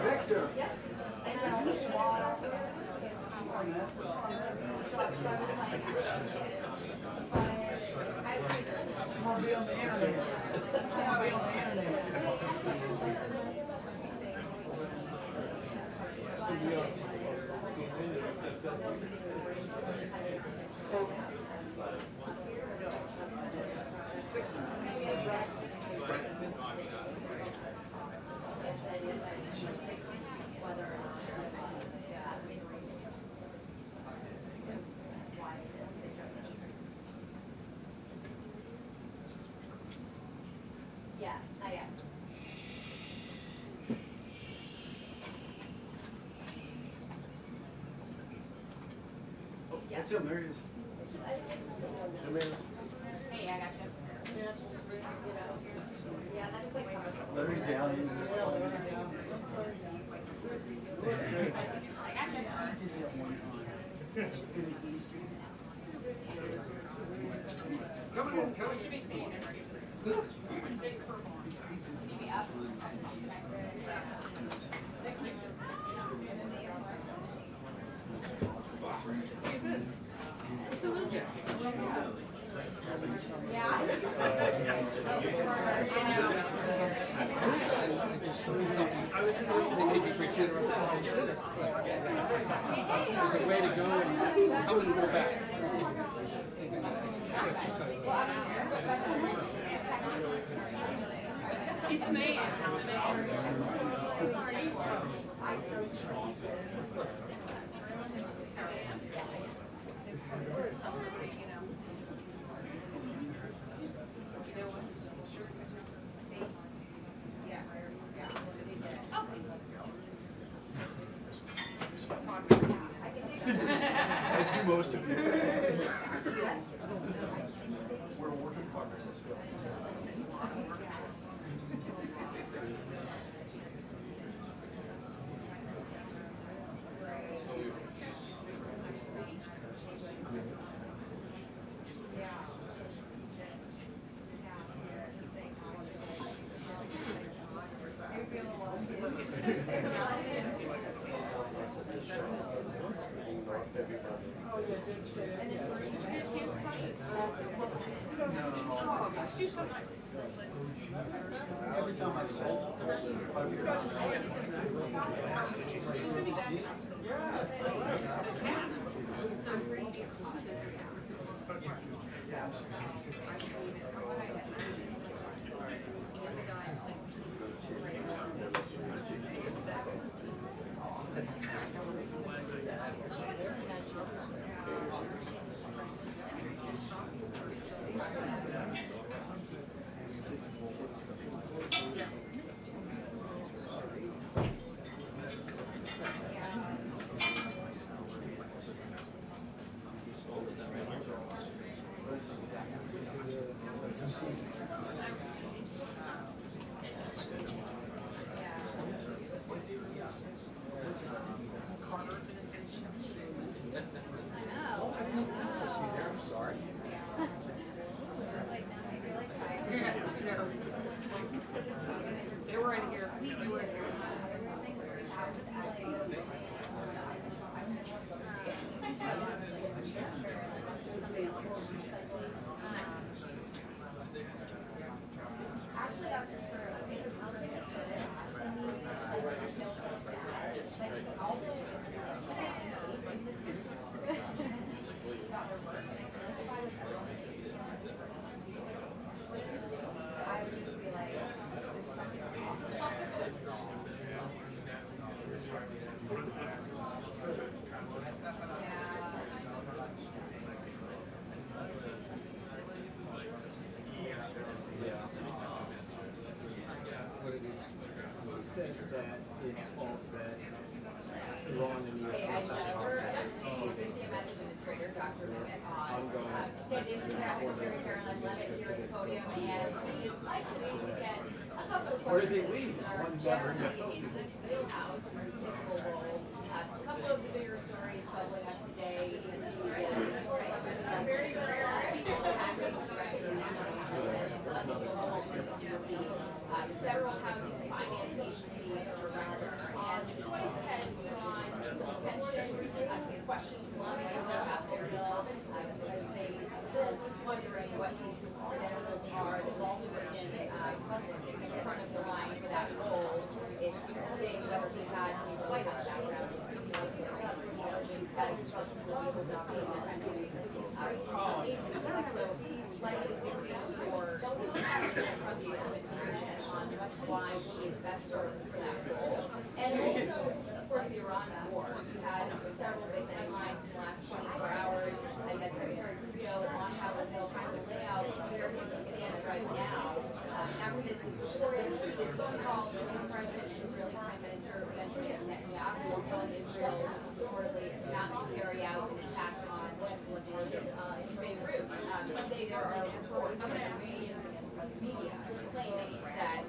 Victor. I'm gonna be on the internet. I'm gonna be on the internet. Yeah, not yet. That's him, there he is. Hey, I got you. Yeah, that's like Larry down into this one. I got you. I did that one time. In the East. Come on, come on. Should be seeing it. Big purple. Maybe up. There's a way to go and come and go back. He's the man. As do most of you. We're a work in progress as well. Every time I saw They were in here. They were in here. Says that it's false, that wrong in the Hey, I'm CMS Administrator, Dr. Mehmet Oz. Today, Secretary Carolyn Levitt here at the podium, and we'd like to get a couple of questions that are generally in this wheelhouse, our typical role. A couple of the bigger stories bubbling up today in the very rare people having the Federal Housing Finance Agency or rather, and the choice has drawn some attention, some questions from a lot of people about their bill, because they've been wondering what these credentials are. They've all been in front of the line for that role. It's including whether he has any White House background, he's had expression of legal overseeing the country's agency, so likely to be for from the administration on why he is best served for that role. And also, of course, the Iran war. We had several big headlines in the last 24 hours. I had Secretary Rubio on Capitol Hill trying to lay out where things stand right now. After this phone call with the President and Israeli Prime Minister Benjamin Netanyahu telling Israel reportedly not to carry out an attack on in Beirut. Monday there are reports from Iranian media claiming that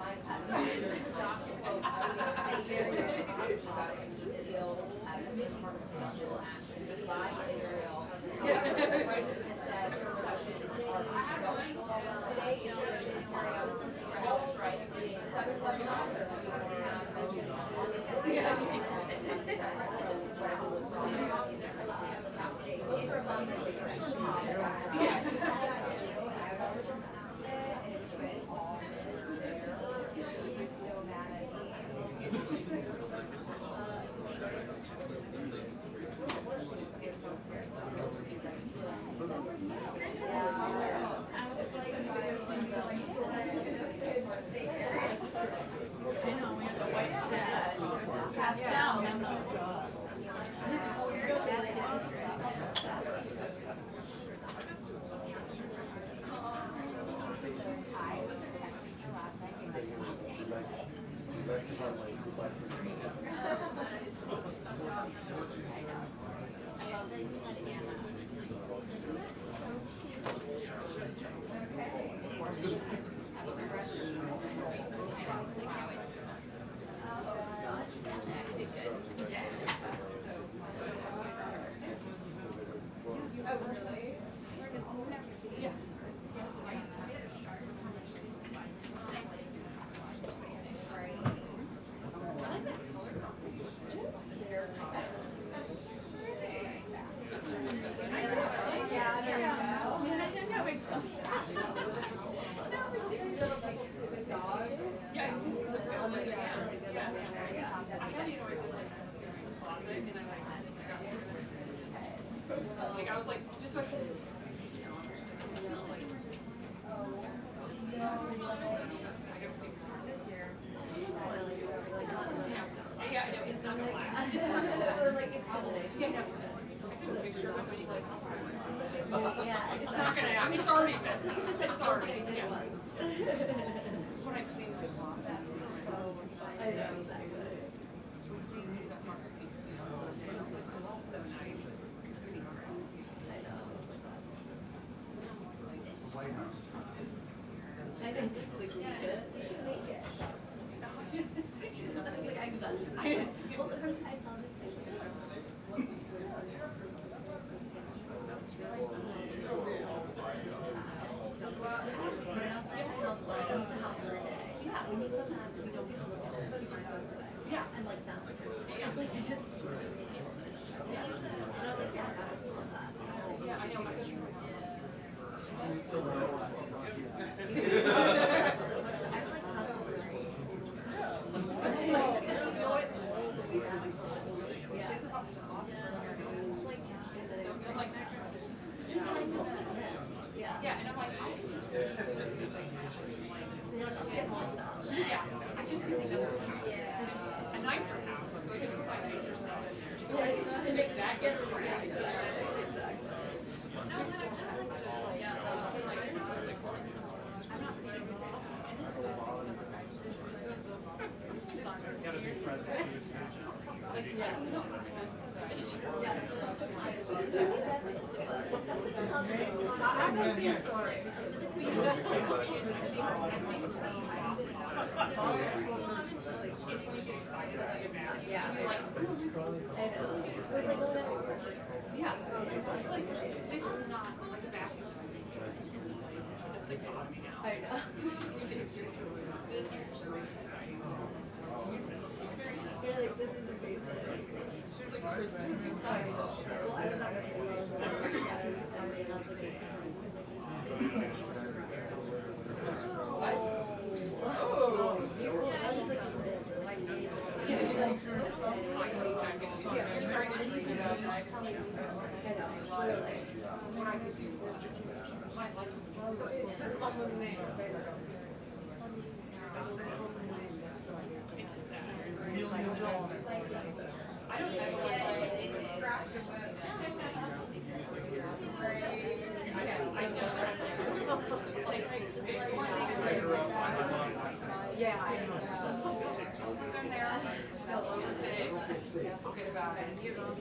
stopped about a peace deal amidst potential action by Israel. The President has said discussions are ongoing. Today, Israel did carry out some incredible strikes in southern Lebanon. Like I was like, just like this. This year. Yeah, I know, it's not gonna last. I'm just like, it's so nice. Yeah, no. I took a picture of everybody like, Yeah, it's not gonna happen. It's already fixed. It's already, yeah. When I cleaned it off, that's so much fun. I know, exactly. So nice. White House. I know, just like, leak it. You should leak it. I'm done. I saw this thing. Yeah. And like that's like, Yeah. it's like you just, yeah. And I was like, yeah, I love that. Yeah, I know. I go through yeah, and I'm like, yeah, I just think of a nicer house. I'm just gonna try nicer stuff in there. So to make that get right. No, yeah, I'm not saying like, yeah, you know, I'm gonna be sorry. Yeah, I know. Yeah, it's like, this is not like a vacuum. It's like bottoming out. I know. You're like, this is amazing. She's like, Kristen, Well, I was at what? I was like, I don't know. Yeah, I know. Been there, still sick, forget about it. You know.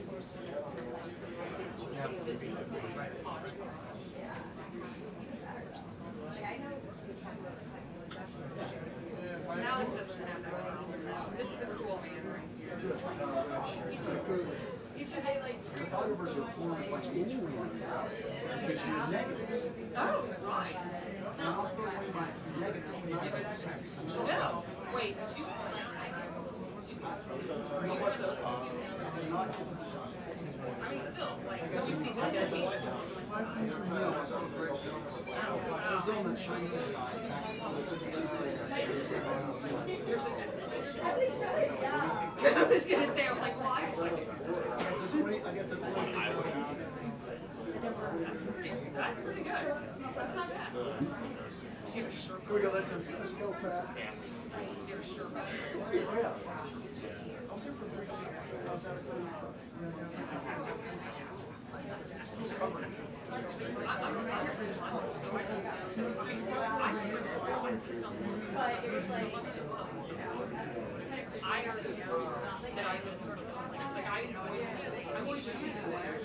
Now this doesn't have that. This is a cool man right here. He's just like. Photographers are poor with like each one because you're negative. Oh, right. And I'll throw away my negative. No, wait, you. Are you one of those? Not get to the top. I mean, still, like, don't you see that? No, I saw Greg Jones. I was on the Chinese side. I was gonna say, I was like, why? I get to 20. That's pretty good. That's not bad. Give a shirt. Here we go, let's go, Pat. Give a shirt. Oh, yeah. I was here for 3 days. I was out of But it was like, I already know that I was sort of like I always should be there.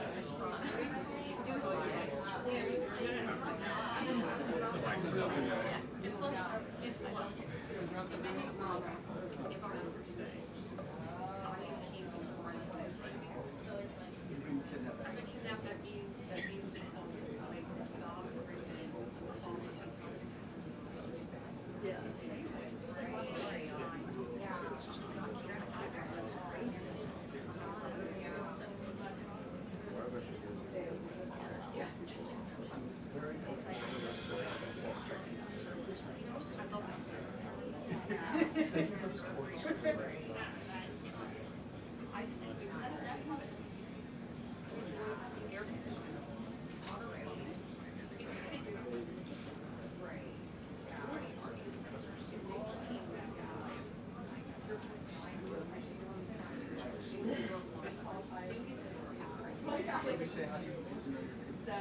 We say, how do you get to know your so,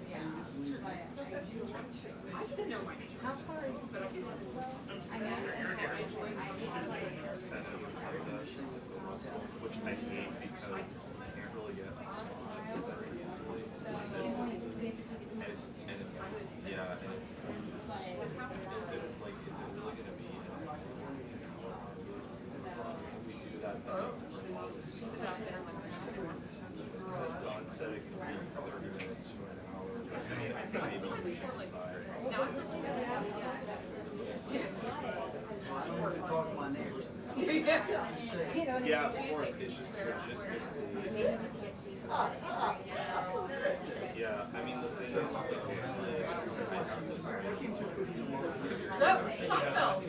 yeah. I didn't know my name. How far is this? I guess. Which I hate because you can't really get a spot very easily. And it's yeah, and it's is it really gonna be if we do that then Don said it could be 30 minutes to an hour, but maybe we should decide. Yeah, of course, it's just logistically. Yeah, I mean, the thing is, That was Seinfeld.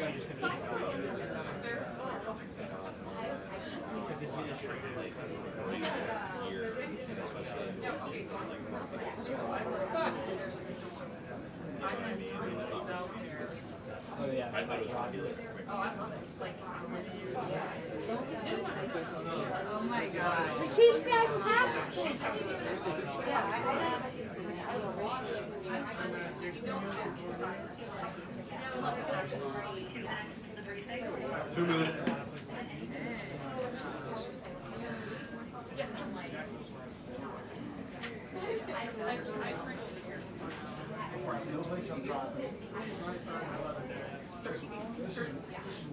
Oh yeah. I thought it was fabulous. Oh my God. He's fantastic. Yeah, 2 minutes. No place I'm driving. This is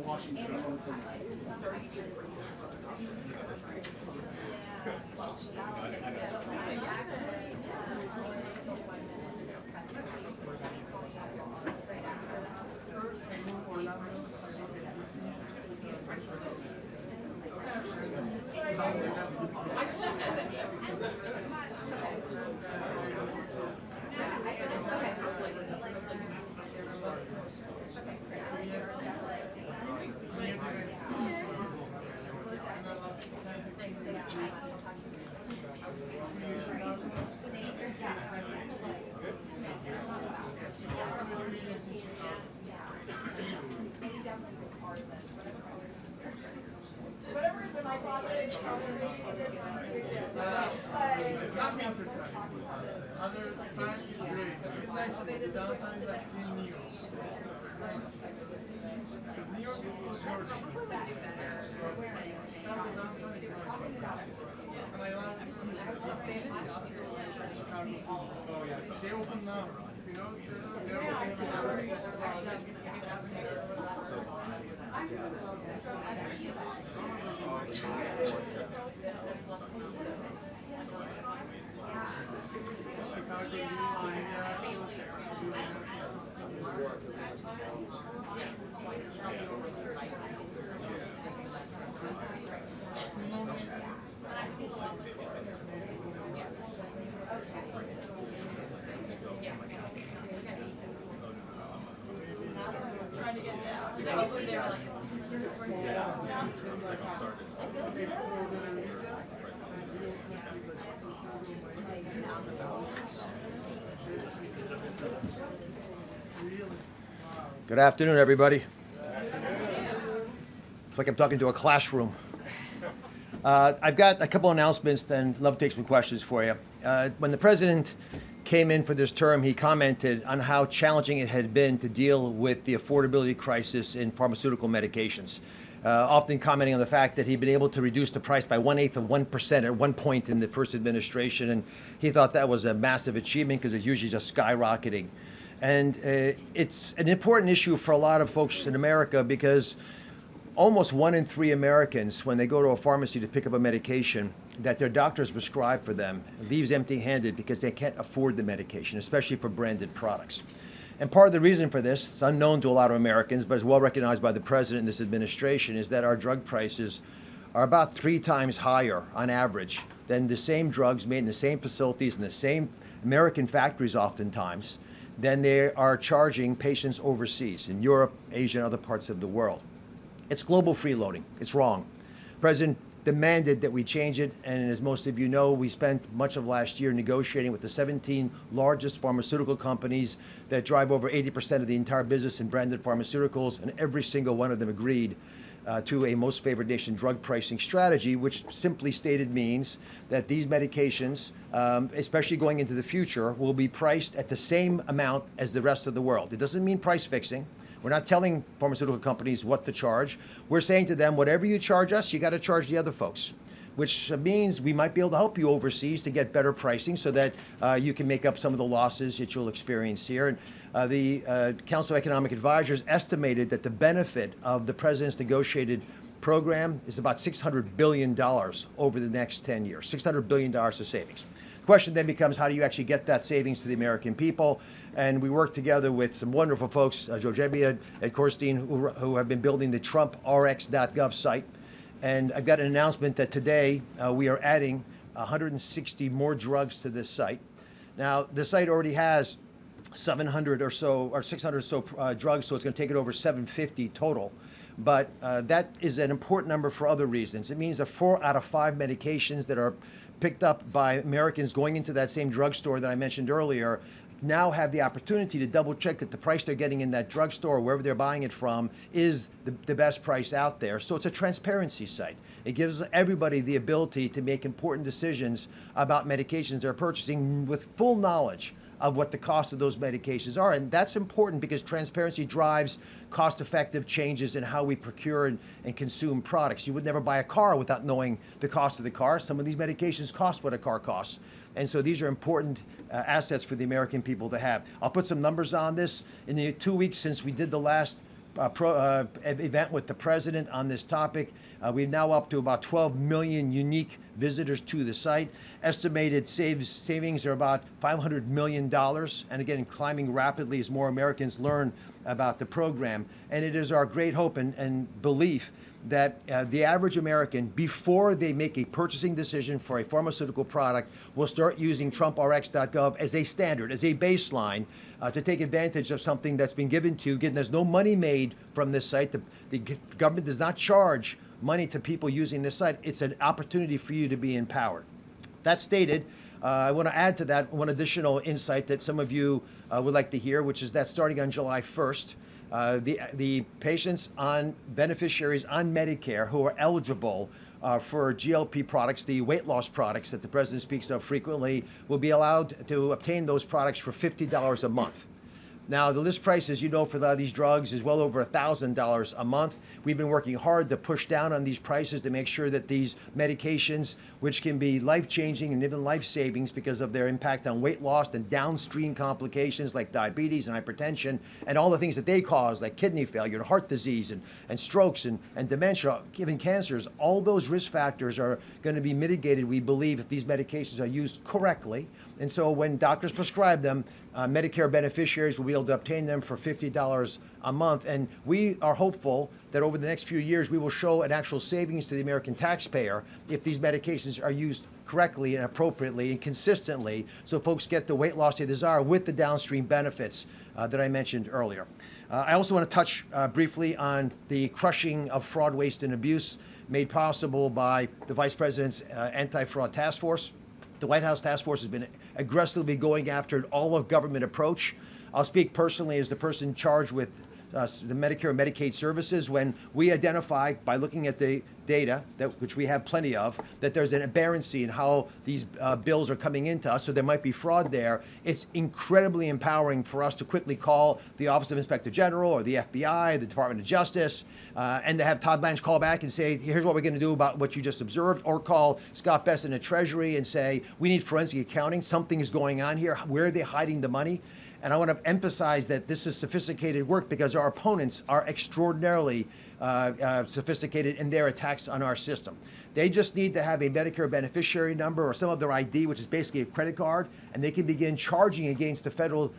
Washington D.C. Whatever is in my pocket, Other times is great. It's nice to the downtimes like in New York. Because New York is so short. And I love oh yeah, they open now. You know, they're open Good afternoon, everybody. It's like I'm talking to a classroom. I've got a couple announcements, then love to take some questions for you. When the president came in for this term, he commented on how challenging it had been to deal with the affordability crisis in pharmaceutical medications, often commenting on the fact that he'd been able to reduce the price by 1/8 of 1% at one point in the first administration, and he thought that was a massive achievement because it's usually just skyrocketing. And it's an important issue for a lot of folks in America because almost 1 in 3 Americans, when they go to a pharmacy to pick up a medication that their doctors prescribe for them, leaves empty-handed because they can't afford the medication, especially for branded products. And part of the reason for this, it's unknown to a lot of Americans, but is well recognized by the president and this administration, is that our drug prices are about 3 times higher on average than the same drugs made in the same facilities in the same American factories oftentimes than they are charging patients overseas in Europe, Asia, and other parts of the world. It's global freeloading. It's wrong. The president demanded that we change it, and as most of you know, we spent much of last year negotiating with the 17 largest pharmaceutical companies that drive over 80% of the entire business in branded pharmaceuticals, and every single one of them agreed to a most favored nation drug pricing strategy, which simply stated means that these medications, especially going into the future, will be priced at the same amount as the rest of the world. It doesn't mean price fixing. We're not telling pharmaceutical companies what to charge. We're saying to them, whatever you charge us, you got to charge the other folks, which means we might be able to help you overseas to get better pricing so that you can make up some of the losses that you'll experience here. And the Council of Economic Advisors estimated that the benefit of the president's negotiated program is about $600 billion over the next 10 years, $600 billion of savings. The question then becomes, how do you actually get that savings to the American people? And we work together with some wonderful folks, Joe Jebbia at Corstein, who have been building the TrumpRx.gov site. And I've got an announcement that today we are adding 160 more drugs to this site. Now, the site already has 700 or so, or 600 or so drugs, so it's going to take it over 750 total. But that is an important number for other reasons. It means that 4 out of 5 medications that are picked up by Americans going into that same drugstore that I mentioned earlier now have the opportunity to double check that the price they're getting in that drugstore, wherever they're buying it from, is the best price out there. So it's a transparency site. It gives everybody the ability to make important decisions about medications they're purchasing with full knowledge of what the cost of those medications are. And that's important because transparency drives cost-effective changes in how we procure and consume products. You would never buy a car without knowing the cost of the car. Some of these medications cost what a car costs. And so these are important assets for the American people to have. I'll put some numbers on this. In the 2 weeks since we did the last event with the president on this topic, we're now up to about 12 million unique visitors to the site. Estimated savings are about $500 million, and again, climbing rapidly as more Americans learn about the program. And it is our great hope and belief that the average American, before they make a purchasing decision for a pharmaceutical product, will start using TrumpRx.gov as a standard, as a baseline, to take advantage of something that's been given to you. Again, there's no money made from this site. The government does not charge money to people using this site. It's an opportunity for you to be empowered. That stated, I want to add to that one additional insight that some of you would like to hear, which is that starting on July 1st, the patients on beneficiaries on Medicare who are eligible for GLP products, the weight loss products that the president speaks of frequently, will be allowed to obtain those products for $50 a month. Now, the list price, as you know, for a lot of these drugs is well over $1,000 a month. We've been working hard to push down on these prices to make sure that these medications, which can be life-changing and even life savings because of their impact on weight loss and downstream complications like diabetes and hypertension and all the things that they cause, like kidney failure and heart disease and strokes and dementia, even cancers, all those risk factors are going to be mitigated, we believe, if these medications are used correctly. And so when doctors prescribe them, Medicare beneficiaries will be able to obtain them for $50 a month. And we are hopeful that over the next few years, we will show an actual savings to the American taxpayer if these medications are used correctly and appropriately and consistently, so folks get the weight loss they desire with the downstream benefits that I mentioned earlier. I also want to touch briefly on the crushing of fraud, waste, and abuse made possible by the Vice President's Anti-Fraud Task Force. The White House Task Force has been aggressively going after an all-of-government approach. I'll speak personally as the person charged with the Medicare and Medicaid services. When we identify, by looking at the data, which we have plenty of, that there's an aberrancy in how these bills are coming into us, so there might be fraud there, it's incredibly empowering for us to quickly call the Office of Inspector General or the FBI, the Department of Justice, and to have Todd Blanche call back and say, here's what we're going to do about what you just observed, or call Scott Besson at Treasury and say, we need forensic accounting, something is going on here, where are they hiding the money? And I want to emphasize that this is sophisticated work because our opponents are extraordinarily sophisticated in their attacks on our system. They just need to have a Medicare beneficiary number or some of their ID, which is basically a credit card, and they can begin charging against the federal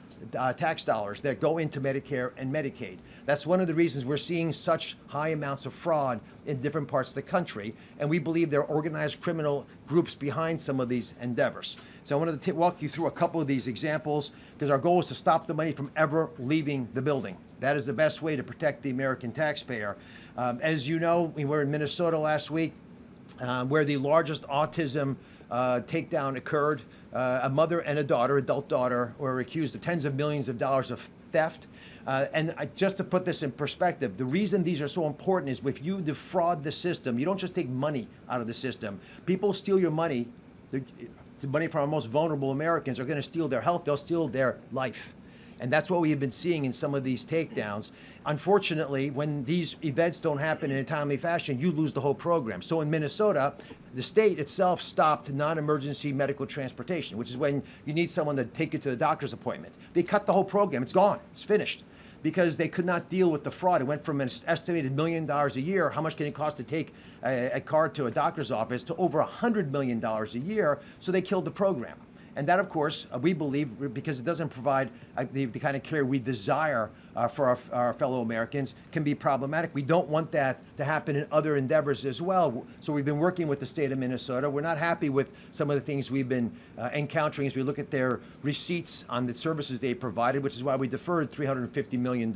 tax dollars that go into Medicare and Medicaid. That's one of the reasons we're seeing such high amounts of fraud in different parts of the country, and we believe there are organized criminal groups behind some of these endeavors. So I wanted to walk you through a couple of these examples because our goal is to stop the money from ever leaving the building. That is the best way to protect the American taxpayer. As you know, we were in Minnesota last week where the largest autism takedown occurred. A mother and a daughter, adult daughter, were accused of tens of millions of dollars of theft. And just to put this in perspective, the reason these are so important is if you defraud the system, you don't just take money out of the system. People steal your money. The money from our most vulnerable Americans are going to steal their health. They'll steal their life. And that's what we have been seeing in some of these takedowns. Unfortunately, when these events don't happen in a timely fashion, you lose the whole program. So in Minnesota, the state itself stopped non-emergency medical transportation, which is when you need someone to take you to the doctor's appointment. They cut the whole program. It's gone. It's finished. Because they could not deal with the fraud. It went from an estimated $1 million a year, how much can it cost to take a card to a doctor's office, to over $100 million a year, so they killed the program. And that, of course, we believe, because it doesn't provide the kind of care we desire for our fellow Americans, can be problematic. We don't want that to happen in other endeavors as well. So we've been working with the state of Minnesota. We're not happy with some of the things we've been encountering as we look at their receipts on the services they provided, which is why we deferred $350 million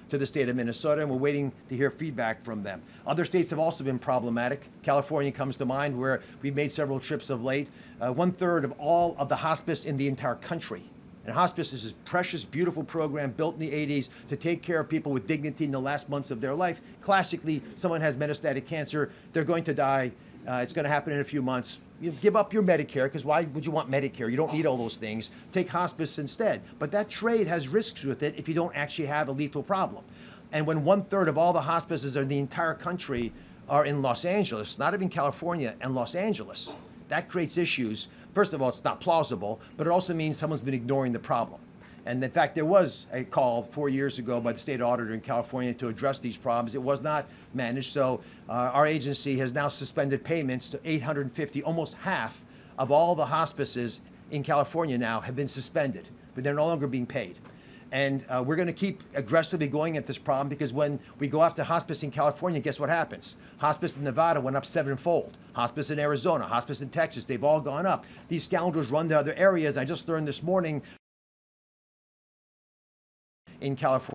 to the state of Minnesota, and we're waiting to hear feedback from them. Other states have also been problematic. California comes to mind, where we've made several trips of late. 1/3 of all of the hospice in the entire country. And hospice is this precious, beautiful program built in the 80s to take care of people with dignity in the last months of their life. Classically, someone has metastatic cancer, they're going to die. It's going to happen in a few months. You give up your Medicare, because why would you want Medicare? You don't need all those things. Take hospice instead. But that trade has risks with it if you don't actually have a lethal problem. And when 1/3 of all the hospices in the entire country are in Los Angeles, not even California, and Los Angeles, that creates issues. First of all, it's not plausible, but it also means someone's been ignoring the problem. And in fact, there was a call 4 years ago by the state auditor in California to address these problems. It was not managed, so our agency has now suspended payments to 850, almost half of all the hospices in California now have been suspended, but they're no longer being paid. And we're going to keep aggressively going at this problem, because when we go after hospice in California, guess what happens? Hospice in Nevada went up 7-fold. Hospice in Arizona, hospice in Texas, they've all gone up. These scoundrels run to other areas. I just learned this morning in California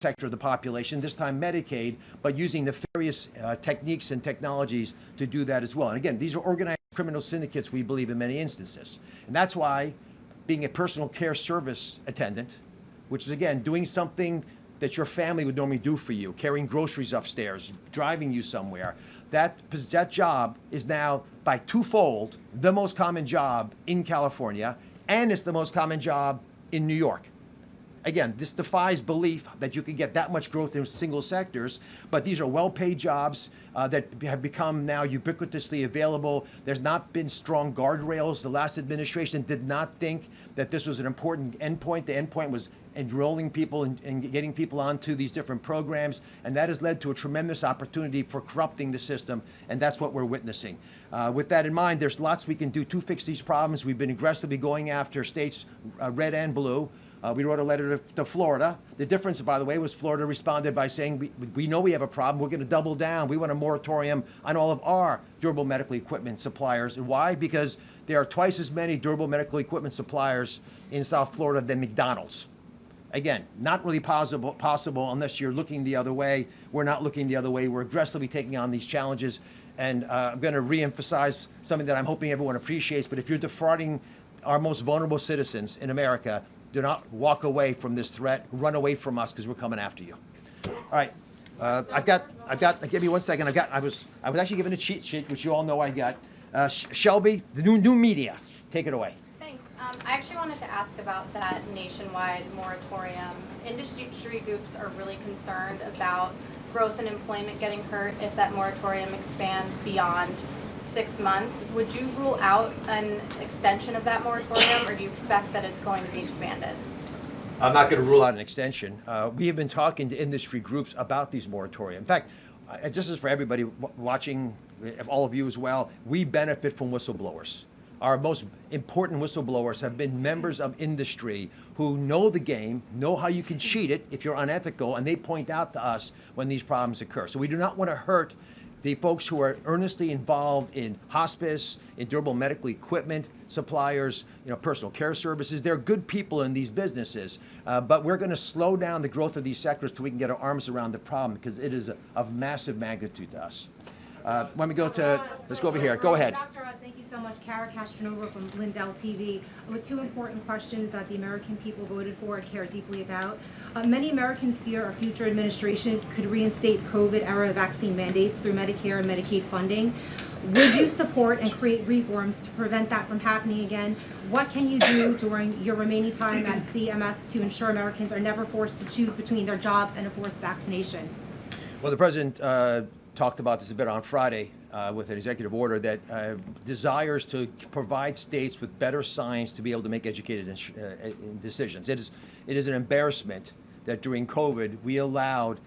sector of the population, this time Medicaid, but using nefarious techniques and technologies to do that as well. And again, these are organized criminal syndicates, we believe, in many instances. And that's why being a personal care service attendant, which is, again, doing something that your family would normally do for you, carrying groceries upstairs, driving you somewhere, that job is now by twofold the most common job in California, and it's the most common job in New York. Again, this defies belief that you could get that much growth in single sectors, but these are well-paid jobs that have become now ubiquitously available. There's not been strong guardrails. The last administration did not think that this was an important endpoint. The endpoint was enrolling people and getting people onto these different programs, and that has led to a tremendous opportunity for corrupting the system, and that's what we're witnessing. With that in mind, there's lots we can do to fix these problems. We've been aggressively going after states, red and blue. We wrote a letter to Florida. The difference, by the way, was Florida responded by saying, we know we have a problem. We're going to double down. We want a moratorium on all of our durable medical equipment suppliers. And why? Because there are twice as many durable medical equipment suppliers in South Florida than McDonald's. Again, not really possible unless you're looking the other way. We're not looking the other way. We're aggressively taking on these challenges. And I'm going to reemphasize something that I'm hoping everyone appreciates. But if you're defrauding our most vulnerable citizens in America, do not walk away from this threat. Run away from us, because we're coming after you. All right, I've got. Give me 1 second. I was actually given a cheat sheet, which you all know I got. Shelby, the new media, take it away. Thanks. I actually wanted to ask about that nationwide moratorium. Industry groups are really concerned about growth and employment getting hurt if that moratorium expands beyond 6 months. Would you rule out an extension of that moratorium, or do you expect that it's going to be expanded? I'm not going to rule out an extension. We have been talking to industry groups about these moratoria. In fact, just as for everybody watching, all of you as well, we benefit from whistleblowers. Our most important whistleblowers have been members of industry who know the game, know how you can cheat it if you're unethical, and they point out to us when these problems occur. So we do not want to hurt the folks who are earnestly involved in hospice, in durable medical equipment suppliers, personal care services. They're good people in these businesses, but we're going to slow down the growth of these sectors till we can get our arms around the problem, because it is of massive magnitude to us. When we go to, let's go over here. Go ahead. Dr. Oz, thank you so much. Kara Castronova from Lindell TV with two important questions that the American people voted for and care deeply about. Many Americans fear our future administration could reinstate COVID-era vaccine mandates through Medicare and Medicaid funding. Would you support and create reforms to prevent that from happening again? What can you do during your remaining time at CMS to ensure Americans are never forced to choose between their jobs and a forced vaccination? Well, the president talked about this a bit on Friday with an executive order that desires to provide states with better science to be able to make educated decisions. It is an embarrassment that during COVID we allowed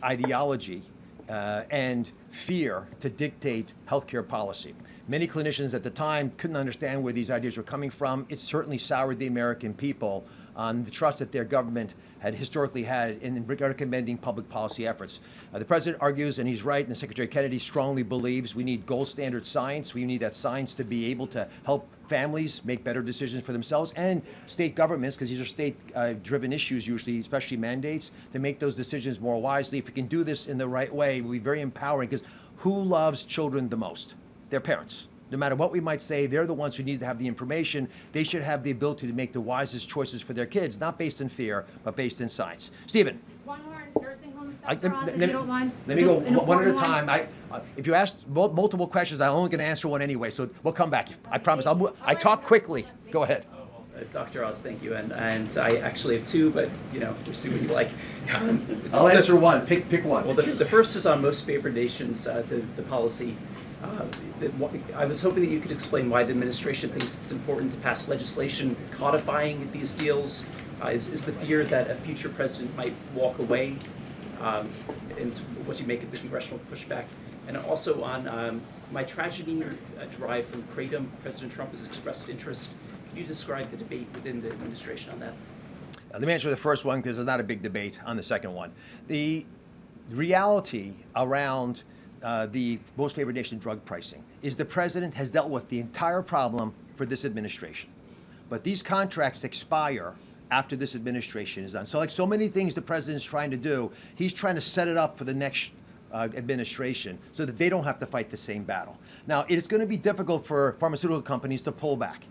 ideology and fear to dictate healthcare policy. Many clinicians at the time couldn't understand where these ideas were coming from. It certainly soured the American people on the trust that their government had historically had in recommending public policy efforts. The president argues, and he's right, and Secretary Kennedy strongly believes we need gold standard science. We need that science to be able to help families make better decisions for themselves and state governments, because these are state-driven issues usually, especially mandates, to make those decisions more wisely. If we can do this in the right way, it will be very empowering, because who loves children the most? Their parents. No matter what we might say, they're the ones who need to have the information. They should have the ability to make the wisest choices for their kids, not based in fear, but based in science. Stephen. One more nursing home stuff, Roz, if you don't mind. Let me go Just an one at a important time. If you ask multiple questions, I'm only going to answer one anyway, so we'll come back. I promise. I talk quickly. Go ahead. Dr. Oz, thank you. And I actually have two, but we'll see what you like. I'll answer one. Pick one. Well, the first is on most favored nations, the policy. I was hoping that you could explain why the administration thinks it's important to pass legislation codifying these deals. Is the fear that a future president might walk away, and what you make of the congressional pushback? And also on my tragedy derived from Kratom, President Trump has expressed interest. Can you describe the debate within the administration on that? Let me answer the first one, because there's not a big debate on the second one. The reality around the most favored nation drug pricing is the president has dealt with the entire problem for this administration. But these contracts expire after this administration is done. So like so many things the president's trying to do, he's trying to set it up for the next administration so that they don't have to fight the same battle. Now, it is going to be difficult for pharmaceutical companies to pull back.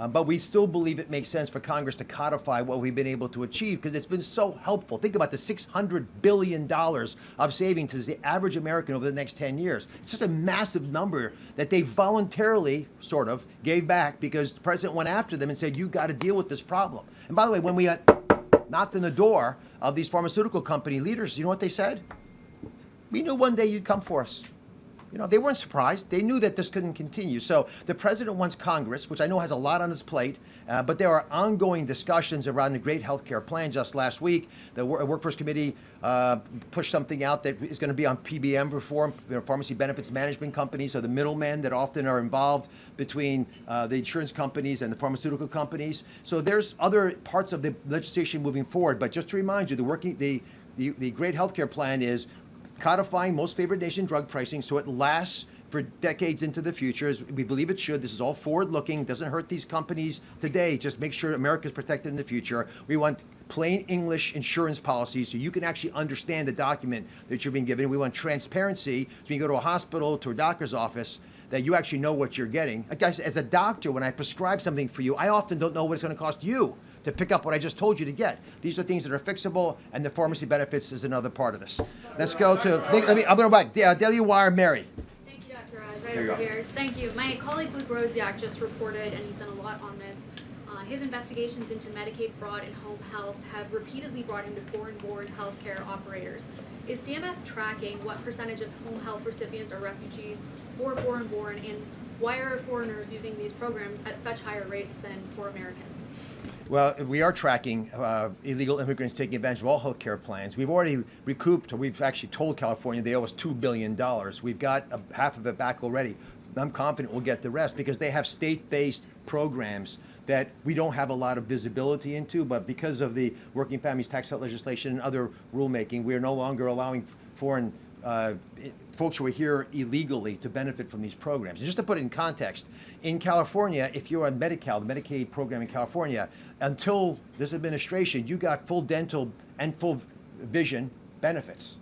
But we still believe it makes sense for Congress to codify what we've been able to achieve, because it's been so helpful. Think about the $600 billion of savings to the average American over the next 10 years. It's just a massive number that they voluntarily, sort of, gave back because the president went after them and said, you got to deal with this problem. And by the way, when we knocked on the door of these pharmaceutical company leaders, you know what they said? We knew one day you'd come for us. They weren't surprised. They knew that this couldn't continue. So the president wants Congress, which I know has a lot on its plate, but there are ongoing discussions around the great health care plan. Just last week, the Workforce Committee pushed something out that is going to be on PBM reform, pharmacy benefits management companies, or the middlemen that often are involved between the insurance companies and the pharmaceutical companies. So there's other parts of the legislation moving forward. But just to remind you, the great health care plan is codifying most favored nation drug pricing so it lasts for decades into the future, as we believe it should. This is all forward-looking, doesn't hurt these companies today, just make sure America's protected in the future. We want plain English insurance policies so you can actually understand the document that you're being given. We want transparency, so when you go to a hospital, to a doctor's office, that you actually know what you're getting. Guys, as a doctor, when I prescribe something for you, I often don't know what it's going to cost you to pick up what I just told you to get. These are things that are fixable, and the pharmacy benefits is another part of this. Let's go to, I'm going to write, Daily Wire, Mary. Thank you, Dr. Oz, right over here. Thank you. My colleague Luke Rosiak just reported, and he's done a lot on this, his investigations into Medicaid fraud and home health have repeatedly brought him to foreign-born healthcare operators. Is CMS tracking what percentage of home health recipients are refugees or foreign-born, and why are foreigners using these programs at such higher rates than for Americans? Well, we are tracking illegal immigrants taking advantage of all health care plans. We've already recouped, or we've actually told California they owe us $2 billion. We've got half of it back already. I'm confident we'll get the rest because they have state-based programs that we don't have a lot of visibility into, but because of the Working Families Tax Cut legislation and other rulemaking, we are no longer allowing foreign folks who are here illegally to benefit from these programs. And just to put it in context, in California, if you're on Medi-Cal, the Medicaid program in California, until this administration, you got full dental and full vision benefits.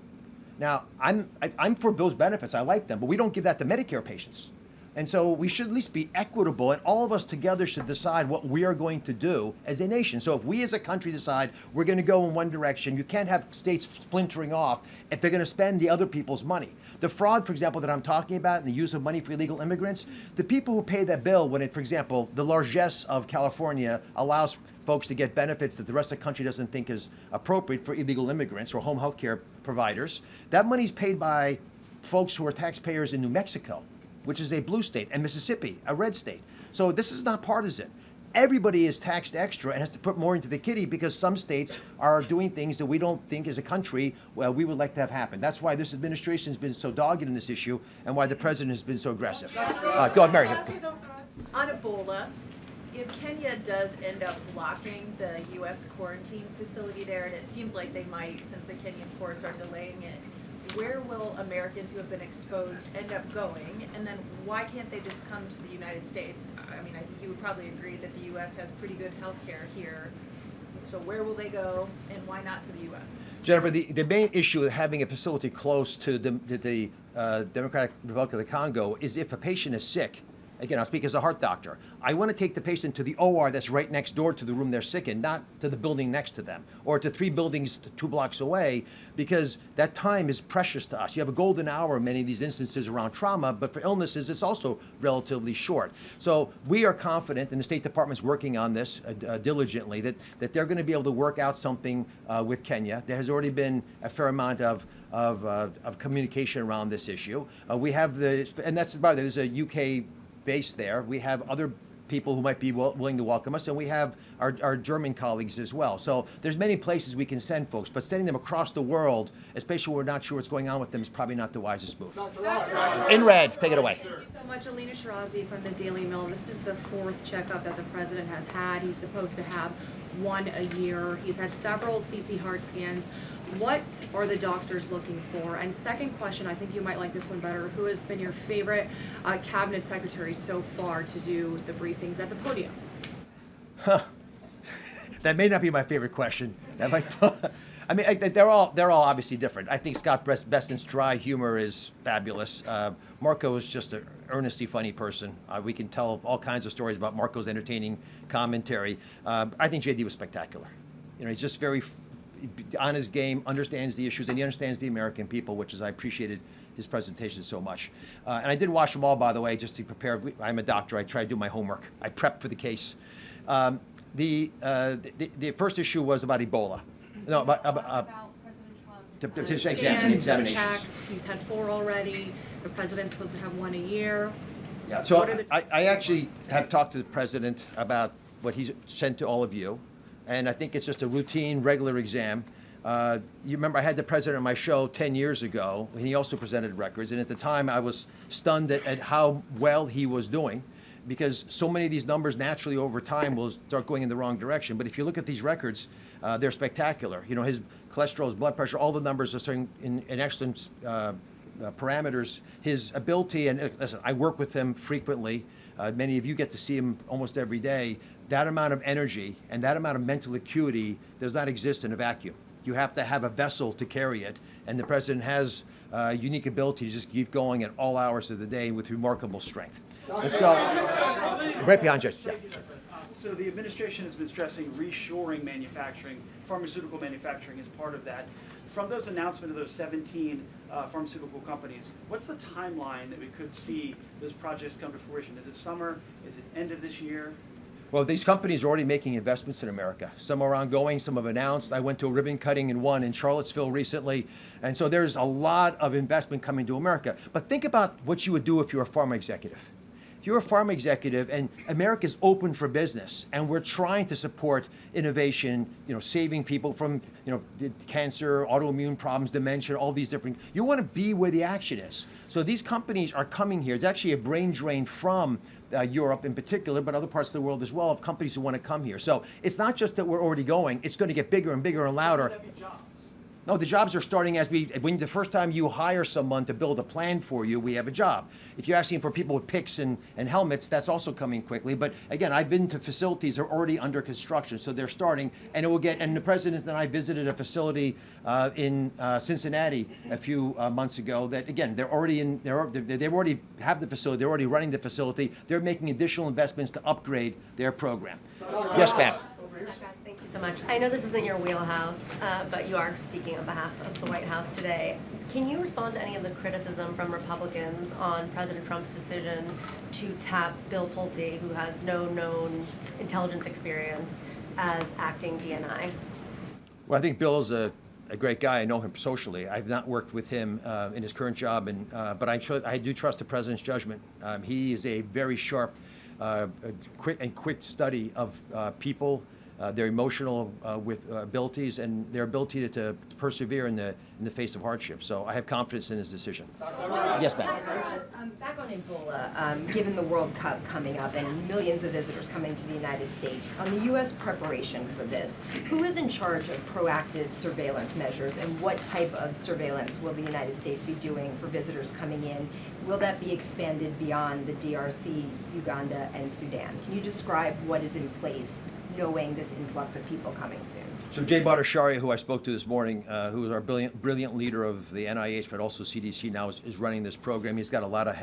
Now, I'm for those benefits. I like them, but we don't give that to Medicare patients. And so we should at least be equitable, and all of us together should decide what we are going to do as a nation. So if we as a country decide we're going to go in one direction, you can't have states splintering off if they're going to spend the other people's money. The fraud, for example, that I'm talking about, and the use of money for illegal immigrants, the people who pay that bill when it, for example, the largesse of California allows folks to get benefits that the rest of the country doesn't think is appropriate for illegal immigrants or home health care providers, that money's paid by folks who are taxpayers in New Mexico, which is a blue state, and Mississippi, a red state. So this is not partisan. everybody is taxed extra and has to put more into the kitty because some states are doing things that we don't think as a country we would like to have happen. That's why this administration has been so dogged in this issue and why the president has been so aggressive. Go ahead, Mary. On Ebola, if Kenya does end up blocking the U.S. quarantine facility there, and it seems like they might since the Kenyan courts are delaying it, where will Americans who have been exposed end up going? And then why can't they just come to the United States? I mean, I think you would probably agree that the U.S. has pretty good health care here. So where will they go, and why not to the U.S.? Jennifer, the main issue with having a facility close to the Democratic Republic of the Congo is if a patient is sick. Again, I'll speak as a heart doctor. I want to take the patient to the OR that's right next door to the room they're sick in, not to the building next to them, or to 3 buildings 2 blocks away, because that time is precious to us. You have a golden hour in many of these instances around trauma, but for illnesses, it's also relatively short. So we are confident, and the State Department's working on this diligently, that they're going to be able to work out something with Kenya. There has already been a fair amount of communication around this issue. We have and that's about it. There's a UK base there. We have other people who might be willing to welcome us, and we have our German colleagues as well. So there's many places we can send folks, but sending them across the world, especially when we're not sure what's going on with them, is probably not the wisest move. In red, take it away. Thank you so much. Alina Shirazi from the Daily Mail. This is the 4th checkup that the president has had. He's supposed to have 1 a year. He's had several CT heart scans. What are the doctors looking for? And second question, I think you might like this one better. Who has been your favorite cabinet secretary so far to do the briefings at the podium? That may not be my favorite question. That might, I mean, they're all obviously different. I think Scott Besant's dry humor is fabulous. Marco is just an earnestly funny person. We can tell all kinds of stories about Marco's entertaining commentary. I think JD was spectacular. You know, he's just very on his game, understands the issues, and he understands the American people, which is I appreciated his presentation so much. And I did watch them all, by the way, just to prepare. I'm a doctor. I try to do my homework. I prep for the case. The first issue was about Ebola. No, about President Trump's examinations. He's had 4 already. The president's supposed to have 1 a year. Yeah. So I actually have talked to the president about what he's sent to all of you. And I think it's just a routine, regular exam. You remember I had the president on my show 10 years ago, and he also presented records. And at the time, I was stunned at how well he was doing, because so many of these numbers naturally over time will start going in the wrong direction. But if you look at these records, they're spectacular. You know, his cholesterol, his blood pressure, all the numbers are starting in excellent parameters. His ability, and listen, I work with him frequently. Many of you get to see him almost every day. That amount of energy and that amount of mental acuity does not exist in a vacuum. You have to have a vessel to carry it, and the president has a unique ability to just keep going at all hours of the day with remarkable strength. Let's go. Right behind you. Yeah. So the administration has been stressing reshoring manufacturing, pharmaceutical manufacturing is part of that. From those announcements of those 17 pharmaceutical companies, what's the timeline that we could see those projects come to fruition? Is it summer? Is it end of this year? Well, these companies are already making investments in America. Some are ongoing, some have announced. I went to a ribbon cutting in one in Charlottesville recently. And so there's a lot of investment coming to America. But think about what you would do if you're a pharma executive. If you're a pharma executive and America's open for business and we're trying to support innovation, you know, saving people from, you know, cancer, autoimmune problems, dementia, all these different, you want to be where the action is. So these companies are coming here. It's actually a brain drain from Europe in particular, but other parts of the world as well, of companies who want to come here. So it's not just that we're already going, it's going to get bigger and bigger and louder. No, the jobs are starting when the first time you hire someone to build a plan for you, we have a job. If you're asking for people with picks and helmets, that's also coming quickly. But again, I've been to facilities that are already under construction, so they're starting, and it will get, and the president and I visited a facility in Cincinnati a few months ago that, again, they already have the facility, they're already running the facility, they're making additional investments to upgrade their program. Yes, ma'am. Thank you so much. I know this isn't your wheelhouse, but you are speaking on behalf of the White House today. Can you respond to any of the criticism from Republicans on President Trump's decision to tap Bill Pulte, who has no known intelligence experience, as acting DNI? Well, I think Bill is a great guy. I know him socially. I've not worked with him in his current job, but I do trust the president's judgment. He is a very sharp quick study of people, their emotional abilities, and their ability to persevere in the face of hardship. So I have confidence in his decision. Yes, ma'am. Back on Ebola, given the World Cup coming up and millions of visitors coming to the United States, on the U.S. preparation for this, who is in charge of proactive surveillance measures, and what type of surveillance will the United States be doing for visitors coming in? Will that be expanded beyond the DRC, Uganda, and Sudan? Can you describe what is in place, knowing this influx of people coming soon? So Jay Bhattacharya, who I spoke to this morning, who is our brilliant leader of the NIH, but also CDC now, is running this program. He's got a lot of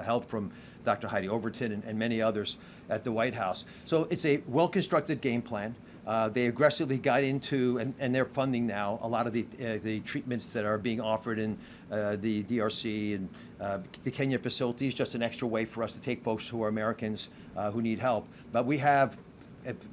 help from Dr. Heidi Overton and many others at the White House. So it's a well-constructed game plan. They aggressively got into, and they're funding now, a lot of the treatments that are being offered in the DRC and the Kenya facilities, just an extra way for us to take folks who are Americans who need help. But we have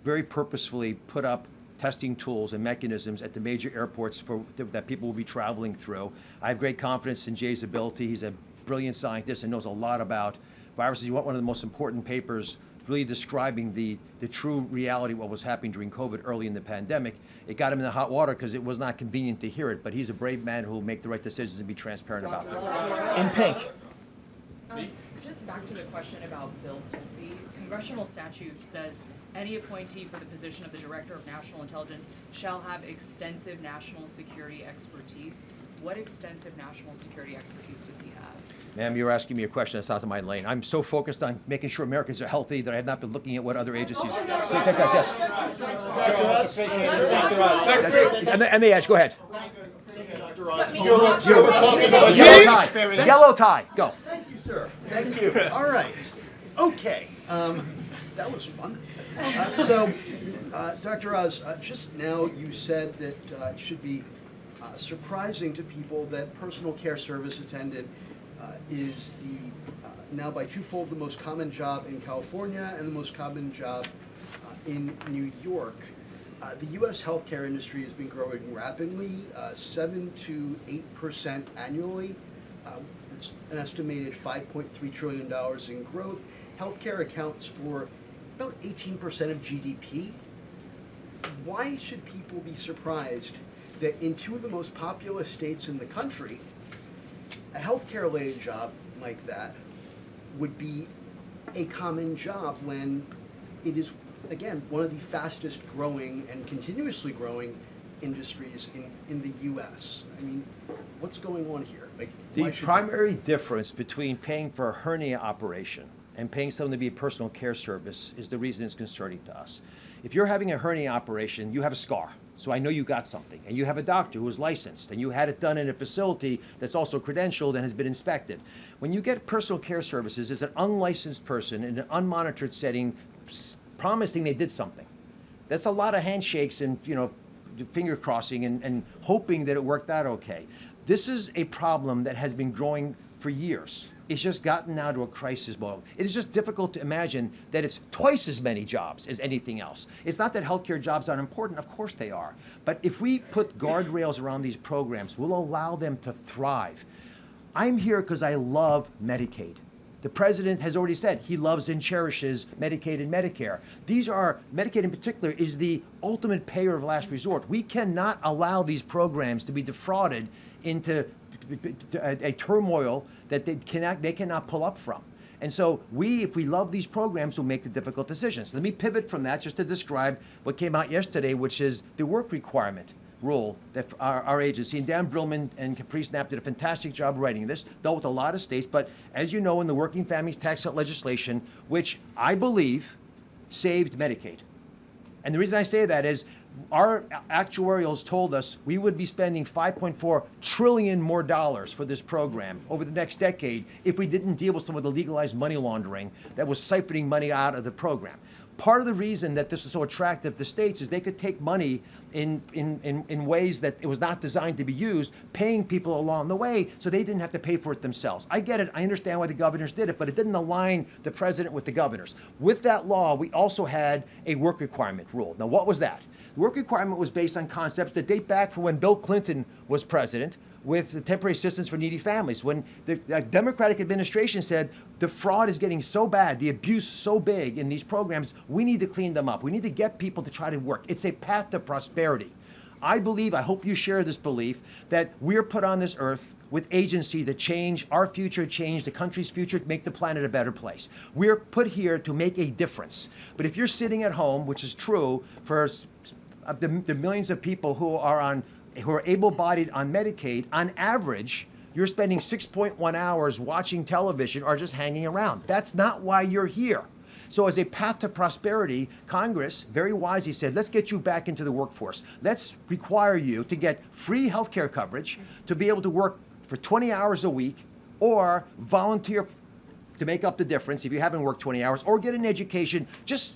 very purposefully put up testing tools and mechanisms at the major airports that people will be traveling through. I have great confidence in Jay's ability. He's a brilliant scientist and knows a lot about viruses. He wrote one of the most important papers really describing the true reality of what was happening during COVID early in the pandemic. It got him in the hot water because it was not convenient to hear it, but he's a brave man who will make the right decisions and be transparent about them. In pink. Just back to the question about Bill Pulte. Congressional statute says any appointee for the position of the Director of National Intelligence shall have extensive national security expertise. What extensive national security expertise does he have? Ma'am, you're asking me a question that's out of my lane. I'm so focused on making sure Americans are healthy that I have not been looking at what other agencies. Yes. And the edge, go ahead. Yellow tie, go. Thank you, sir. Thank you. All right. Okay. That was fun. Dr. Oz, just now you said that it should be surprising to people that personal care service attendant is now by twofold the most common job in California and the most common job in New York. The U.S. healthcare industry has been growing rapidly, 7 to 8% annually. It's an estimated $5.3 trillion in growth. Healthcare accounts for about 18% of GDP. Why should people be surprised that in two of the most populous states in the country, a healthcare-related job like that would be a common job when it is, again, one of the fastest growing and continuously growing industries in the U.S.? I mean, what's going on here? Like, the primary difference between paying for a hernia operation and paying someone to be a personal care service is the reason it's concerning to us. If you're having a hernia operation, you have a scar. So I know you got something, and you have a doctor who is licensed, and you had it done in a facility that's also credentialed and has been inspected. When you get personal care services, it's an unlicensed person in an unmonitored setting promising they did something. That's a lot of handshakes and, finger crossing and hoping that it worked out okay. This is a problem that has been growing for years. It's just gotten now to a crisis mode. It is just difficult to imagine that it's twice as many jobs as anything else. It's not that healthcare jobs aren't important, of course they are. But if we put guardrails around these programs, we'll allow them to thrive. I'm here because I love Medicaid. The president has already said he loves and cherishes Medicaid and Medicare. Medicaid in particular is the ultimate payer of last resort. We cannot allow these programs to be defrauded into a turmoil that they cannot pull up from. And so if we love these programs, we'll make the difficult decisions. Let me pivot from that just to describe what came out yesterday, which is the work requirement rule that our agency, and Dan Brillman and Caprice Knapp did a fantastic job writing this, dealt with a lot of states, but as you know, in the Working Families Tax Cut legislation, which I believe saved Medicaid. And the reason I say that is our actuarials told us we would be spending $5.4 trillion more for this program over the next decade if we didn't deal with some of the legalized money laundering that was siphoning money out of the program. Part of the reason that this is so attractive to states is they could take money in ways that it was not designed to be used, paying people along the way so they didn't have to pay for it themselves. I get it. I understand why the governors did it, but it didn't align the president with the governors. With that law, we also had a work requirement rule. Now, what was that? The work requirement was based on concepts that date back from when Bill Clinton was president, with the temporary assistance for needy families. When the Democratic administration said the fraud is getting so bad, the abuse so big in these programs, we need to clean them up. We need to get people to try to work. It's a path to prosperity. I believe, I hope you share this belief, that we're put on this earth with agency to change our future, change the country's future, to make the planet a better place. We're put here to make a difference. But if you're sitting at home, which is true for the millions of people who are able-bodied on Medicaid, on average, you're spending 6.1 hours watching television or just hanging around. That's not why you're here. So as a path to prosperity, Congress very wisely said, let's get you back into the workforce. Let's require you to get free health care coverage, to be able to work for 20 hours a week, or volunteer to make up the difference if you haven't worked 20 hours, or get an education, just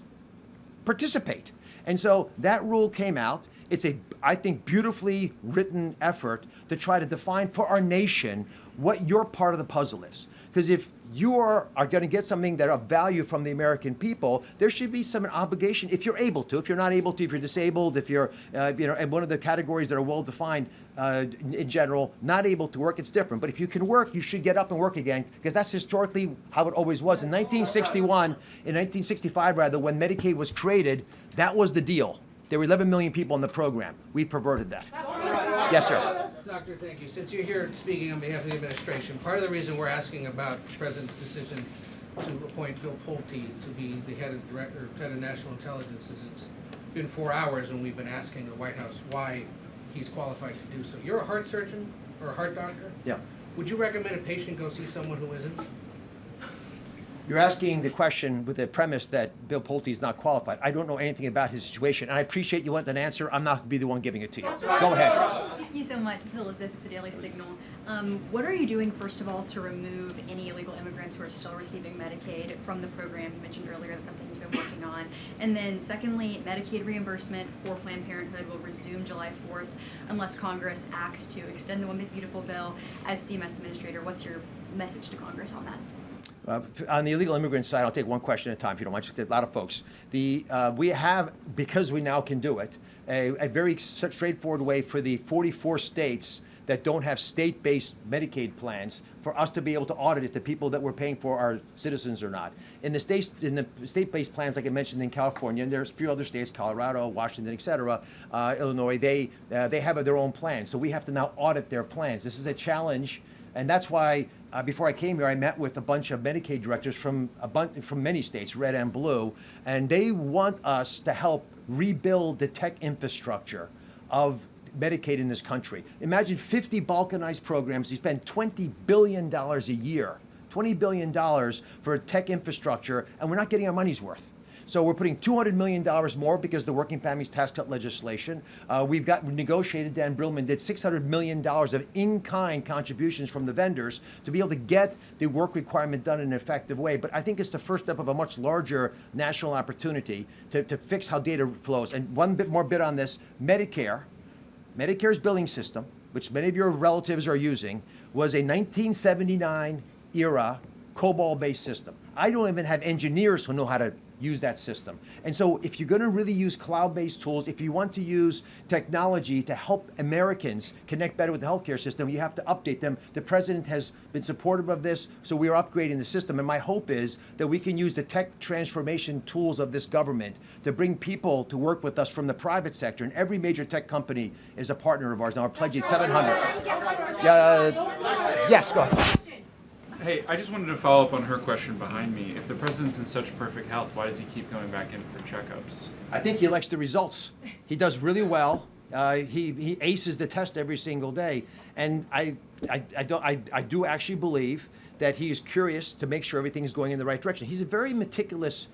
participate. And so that rule came out. It's a, I think, beautifully written effort to try to define for our nation what your part of the puzzle is. Because if you are going to get something that of value from the American people, there should be some obligation, if you're able to. If you're not able to, if you're disabled, if you're, in one of the categories that are well defined in general, not able to work, it's different. But if you can work, you should get up and work again, because that's historically how it always was. In 1965 rather, when Medicaid was created, that was the deal. There were 11 million people in the program. We perverted that. Yes, sir. Doctor, thank you. Since you're here speaking on behalf of the administration, part of the reason we're asking about the President's decision to appoint Bill Pulte to be the head of National Intelligence is it's been 4 hours and we've been asking the White House why he's qualified to do so. You're a heart surgeon or a heart doctor? Yeah. Would you recommend a patient go see someone who isn't? You're asking the question with the premise that Bill Pulte is not qualified. I don't know anything about his situation, and I appreciate you want an answer. I'm not going to be the one giving it to you. Go ahead. Thank you so much. This is Elizabeth with the Daily Signal. What are you doing, first of all, to remove any illegal immigrants who are still receiving Medicaid from the program? You mentioned earlier that's something you've been working on. And then secondly, Medicaid reimbursement for Planned Parenthood will resume July 4th unless Congress acts to extend the One Big Beautiful bill. As CMS Administrator, what's your message to Congress on that? On the illegal immigrant side, I'll take one question at a time, if you don't mind. Just a lot of folks. We have, because we now can do it, a very straightforward way for the 44 states that don't have state-based Medicaid plans for us to be able to audit if the people that we're paying for are citizens or not. In the state-based plans, like I mentioned in California, and there's a few other states, Colorado, Washington, et cetera, Illinois, they have their own plans. So we have to now audit their plans. This is a challenge, and that's why before I came here, I met with a bunch of Medicaid directors from many states, red and blue, and they want us to help rebuild the tech infrastructure of Medicaid in this country. Imagine 50 balkanized programs. You spend $20 billion a year, $20 billion for tech infrastructure, and we're not getting our money's worth. So we're putting $200 million more because of the Working Families Tax Cut legislation. We've negotiated, Dan Brillman did $600 million of in-kind contributions from the vendors to be able to get the work requirement done in an effective way. But I think it's the first step of a much larger national opportunity to fix how data flows. And one more bit on this, Medicare's billing system, which many of your relatives are using, was a 1979 era COBOL-based system. I don't even have engineers who know how to use that system. And so if you're going to really use cloud-based tools, if you want to use technology to help Americans connect better with the healthcare system, you have to update them. The president has been supportive of this, so we are upgrading the system. And my hope is that we can use the tech transformation tools of this government to bring people to work with us from the private sector. And every major tech company is a partner of ours. Now we're pledging 700. Yes, go ahead. Hey, I just wanted to follow up on her question behind me. If the president's in such perfect health, why does he keep going back in for checkups? I think he likes the results. He does really well. He aces the test every single day. And I do actually believe that he is curious to make sure everything is going in the right direction. He's a very meticulous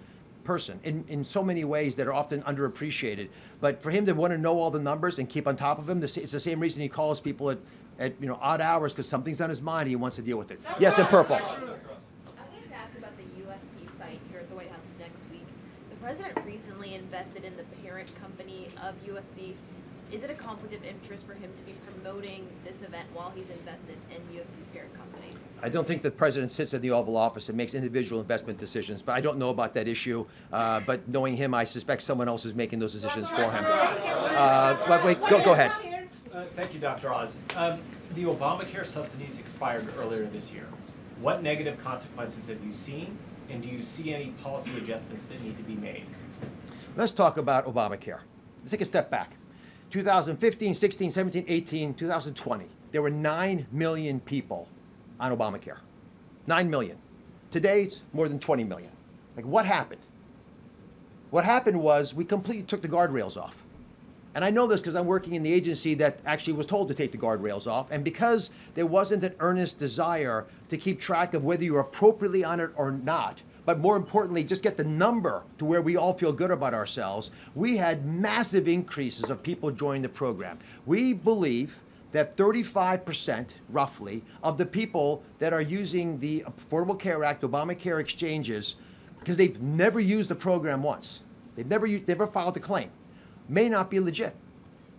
person in so many ways that are often underappreciated. But for him to want to know all the numbers and keep on top of them, it's the same reason he calls people at odd hours, because something's on his mind and he wants to deal with it. Yes, in purple. I wanted to ask about the UFC fight here at the White House next week. The president recently invested in the parent company of UFC. Is it a conflict of interest for him to be promoting this event while he's invested in UFC's parent company? I don't think the president sits in the Oval Office and makes individual investment decisions, but I don't know about that issue. But knowing him, I suspect someone else is making those decisions for him. But wait, go ahead. Thank you, Dr. Oz. The Obamacare subsidies expired earlier this year. What negative consequences have you seen, and do you see any policy adjustments that need to be made? Let's talk about Obamacare. Let's take a step back. 2015, 16, 17, 18, 2020, there were 9 million people on Obamacare. 9 million. Today, it's more than 20 million. Like, what happened? What happened was we completely took the guardrails off. And I know this because I'm working in the agency that actually was told to take the guardrails off. And because there wasn't an earnest desire to keep track of whether you were appropriately on it or not, but more importantly, just get the number to where we all feel good about ourselves, we had massive increases of people joining the program. We believe that 35%, roughly, of the people that are using the Affordable Care Act, Obamacare exchanges, because they've never used the program once, they've never filed a claim, may not be legit.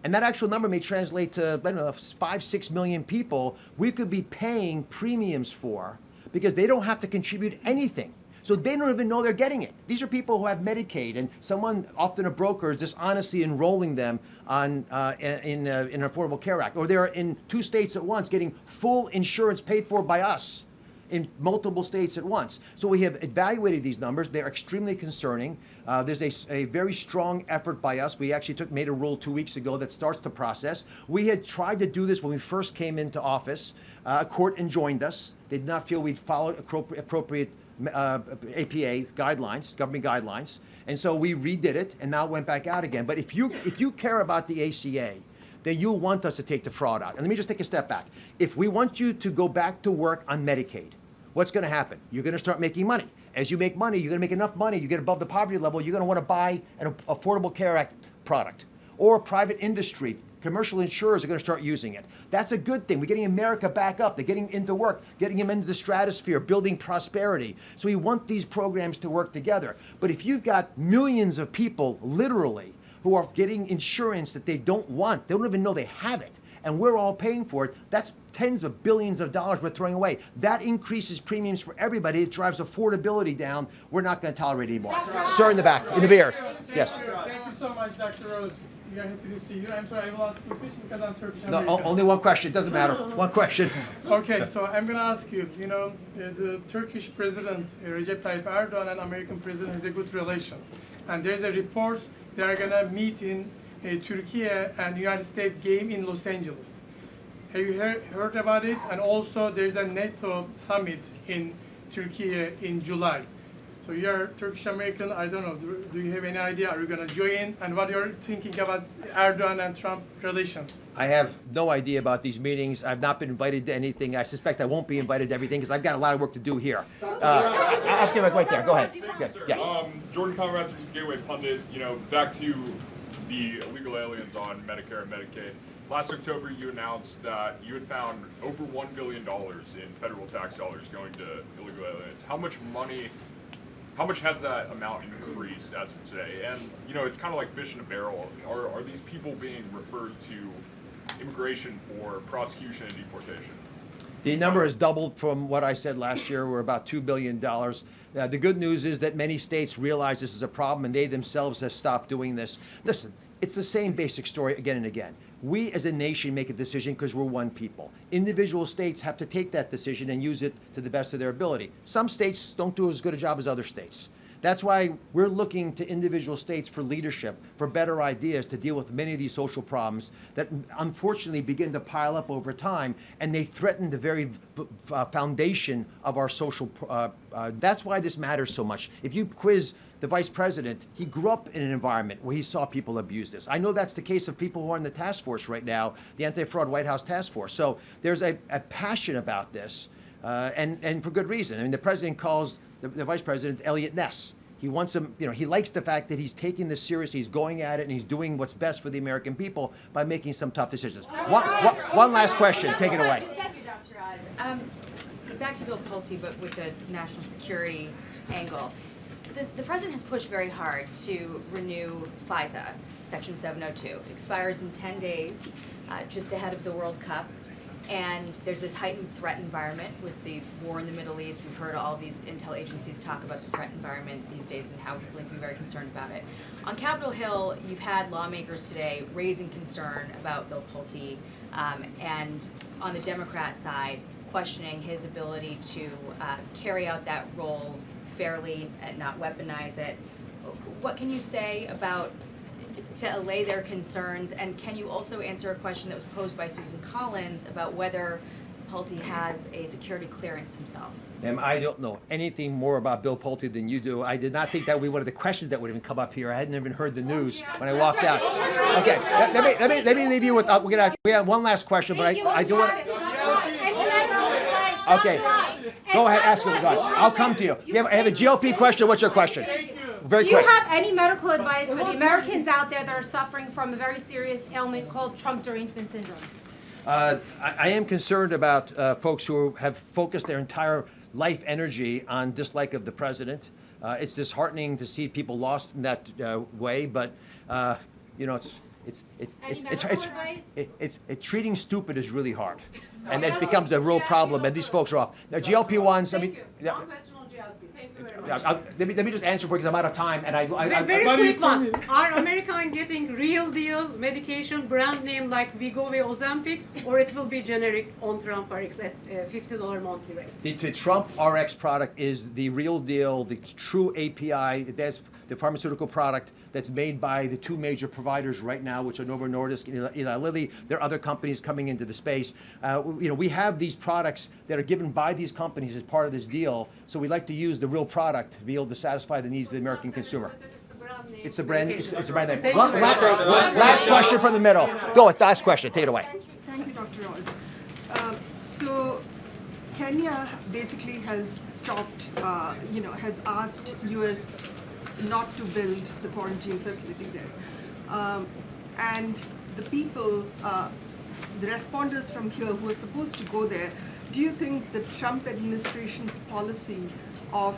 And that actual number may translate to, I don't know, 5, 6 million people we could be paying premiums for because they don't have to contribute anything. So they don't even know they're getting it. These are people who have Medicaid, and someone, often a broker, is dishonestly enrolling them on in an Affordable Care Act, or they're in 2 states at once getting full insurance paid for by us in multiple states at once. So we have evaluated these numbers. They're extremely concerning. There's a very strong effort by us. We actually made a rule 2 weeks ago that starts the process. We had tried to do this when we first came into office. A court enjoined us. They did not feel we'd followed appropriate APA guidelines, government guidelines, and so we redid it and now went back out again. But if you care about the ACA, then you'll want us to take the fraud out. And let me just take a step back. If we want you to go back to work on Medicaid, what's going to happen? You're going to start making money. As you make money, you're going to make enough money, you get above the poverty level, you're going to want to buy an Affordable Care Act product or private industry. Commercial insurers are going to start using it. That's a good thing. We're getting America back up. They're getting into work, getting them into the stratosphere, building prosperity. So we want these programs to work together. But if you've got millions of people, literally, who are getting insurance that they don't want, they don't even know they have it, and we're all paying for it, that's tens of billions of dollars we're throwing away. That increases premiums for everybody. It drives affordability down. We're not going to tolerate it anymore. Sir, in the back, in the beard. Yes. Thank you so much, Dr. Oz. We are happy to see you. I'm sorry, I will ask you a question because I'm Turkish American. No, only one question. Doesn't matter. One question. Okay, so I'm going to ask you, the Turkish president, Recep Tayyip Erdogan, and American president has a good relations. And there's a report they are going to meet in Turkey and United States game in Los Angeles. Have you heard about it? And also there's a NATO summit in Turkey in July. So you're Turkish American, I don't know, do you have any idea? Are you going to join? And what you're thinking about Erdogan and Trump relations? I have no idea about these meetings. I've not been invited to anything. I suspect I won't be invited to everything because I've got a lot of work to do here. I'll give it right there. Go ahead. Yes. Jordan Conrad's Gateway Pundit, back to the illegal aliens on Medicare and Medicaid. Last October, you announced that you had found over $1 billion in federal tax dollars going to illegal aliens. How much has that amount increased as of today? And, it's kind of like fish in a barrel. Are these people being referred to immigration for prosecution and deportation? The number has doubled from what I said last year. We're about $2 billion. The good news is that many states realize this is a problem and they themselves have stopped doing this. Listen, it's the same basic story again and again. We as a nation make a decision because we're one people. Individual states have to take that decision and use it to the best of their ability. Some states don't do as good a job as other states. That's why we're looking to individual states for leadership, for better ideas to deal with many of these social problems that unfortunately begin to pile up over time, and they threaten the very foundation of our social. That's why this matters so much. If you quiz the vice president, he grew up in an environment where he saw people abuse this. I know that's the case of people who are in the task force right now, the Anti-Fraud White House Task Force. So there's a passion about this, and for good reason. I mean, the president calls the vice president Elliot Ness. He wants him, he likes the fact that he's taking this seriously, he's going at it, and he's doing what's best for the American people by making some tough decisions. One last question, take it away. Thank you, Dr. Oz. Back to Bill Pulte, but with the national security angle. The president has pushed very hard to renew FISA, Section 702. It expires in 10 days, just ahead of the World Cup. And there's this heightened threat environment with the war in the Middle East. We've heard all these intel agencies talk about the threat environment these days and how people can be very concerned about it. On Capitol Hill, you've had lawmakers today raising concern about Bill Pulte, and on the Democrat side, questioning his ability to carry out that role fairly and not weaponize it. What can you say about to allay their concerns, and can you also answer a question that was posed by Susan Collins about whether Pulte has a security clearance himself? Ma'am, I don't know anything more about Bill Pulte than you do. I did not think that would be one of the questions that would even come up here. I hadn't even heard the news when I walked out. Okay, let me leave you with. We have one last question, but I do want. Okay, go ahead, ask me. I'll come to you. I have a GLP question. What's your question? Very Do you quick. have any medical advice for the Americans out there that are suffering from a very serious ailment called Trump derangement syndrome? I am concerned about folks who have focused their entire life energy on dislike of the president. It's disheartening to see people lost in that way, but you know, treating stupid is really hard, and it becomes a real problem. And these folks are off. Now, GLP-1s. I mean. Let me just answer because I'm out of time, and very quick one. Are Americans getting real deal medication, brand name like Wegovy, Ozempic, or it will be generic on Trump RX at $50 monthly rate? The Trump RX product is the real deal, the true API. That's the pharmaceutical product that's made by the two major providers right now, which are Novo Nordisk and Eli Lilly. There are other companies coming into the space. We have these products that are given by these companies as part of this deal, so we like to use the real product to be able to satisfy the needs of the American consumer. It's a brand. It's a brand name. Last question from the middle. Go with last question. Take it away. Thank you, Dr. Oz. So Kenya basically has stopped, has asked U.S. not to build the quarantine facility there. And the people, the responders from here who are supposed to go there, do you think the Trump administration's policy of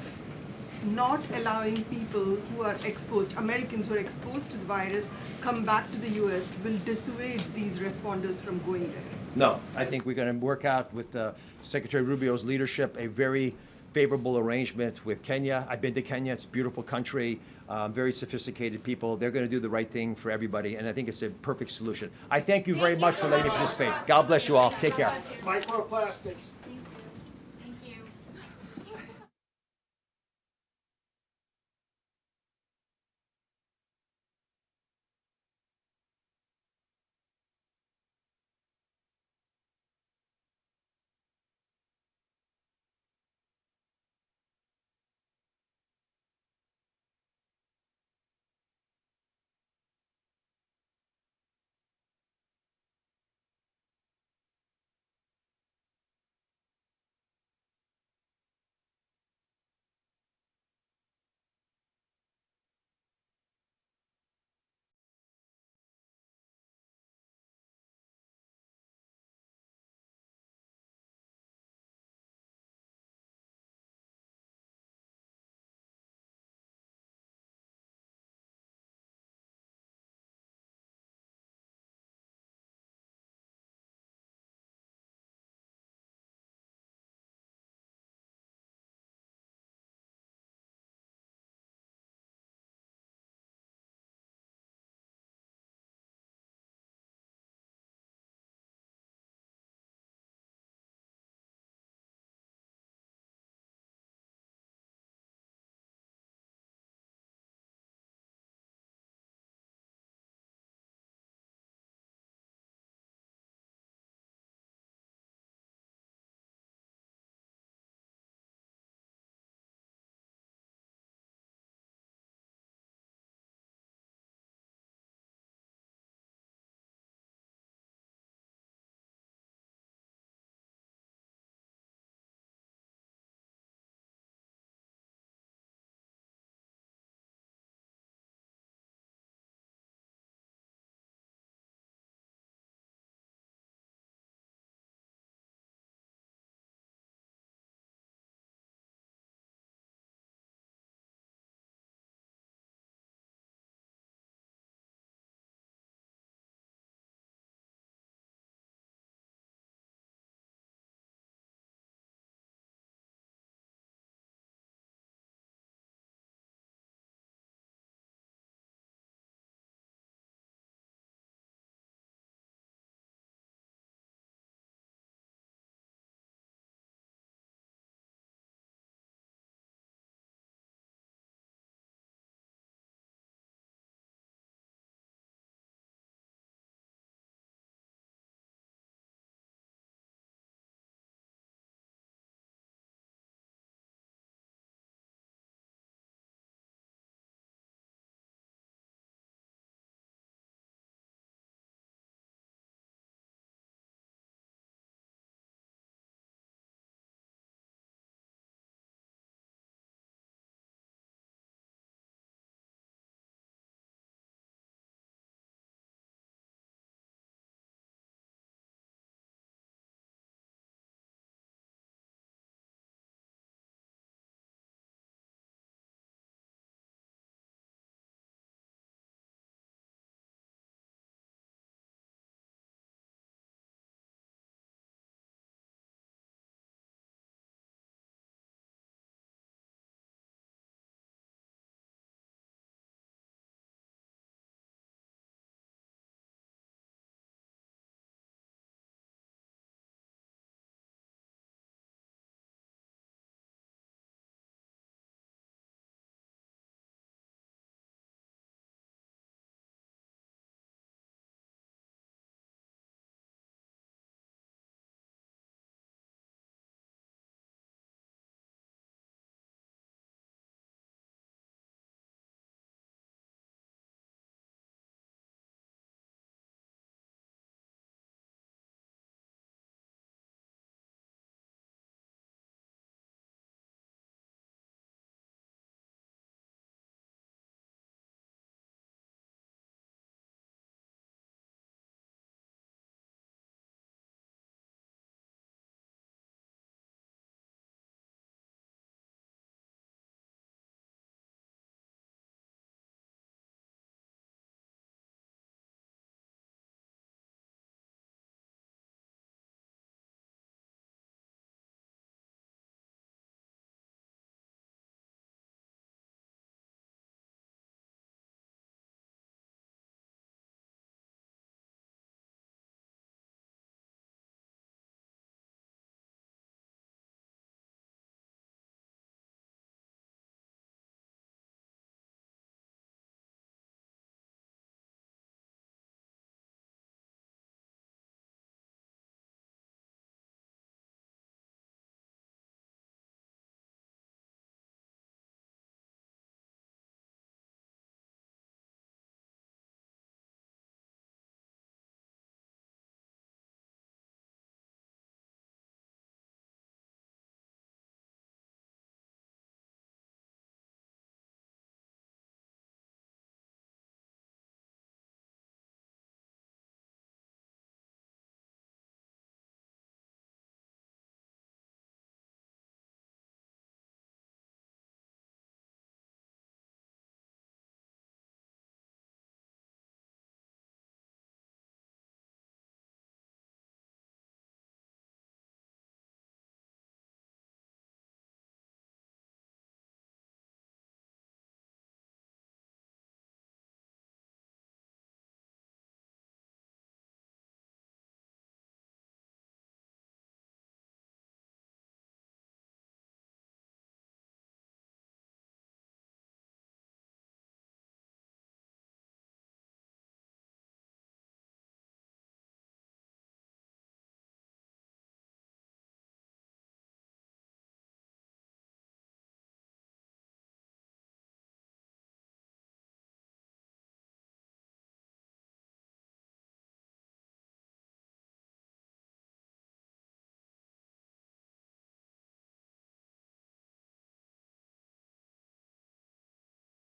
not allowing people who are exposed, Americans who are exposed to the virus, come back to the U.S. will dissuade these responders from going there? No, I think we're going to work out with Secretary Rubio's leadership a very favorable arrangement with Kenya. I've been to Kenya. It's a beautiful country, very sophisticated people. They're going to do the right thing for everybody, and I think it's a perfect solution. I thank you very much for letting me participate. God bless you all. Take care. Microplastics.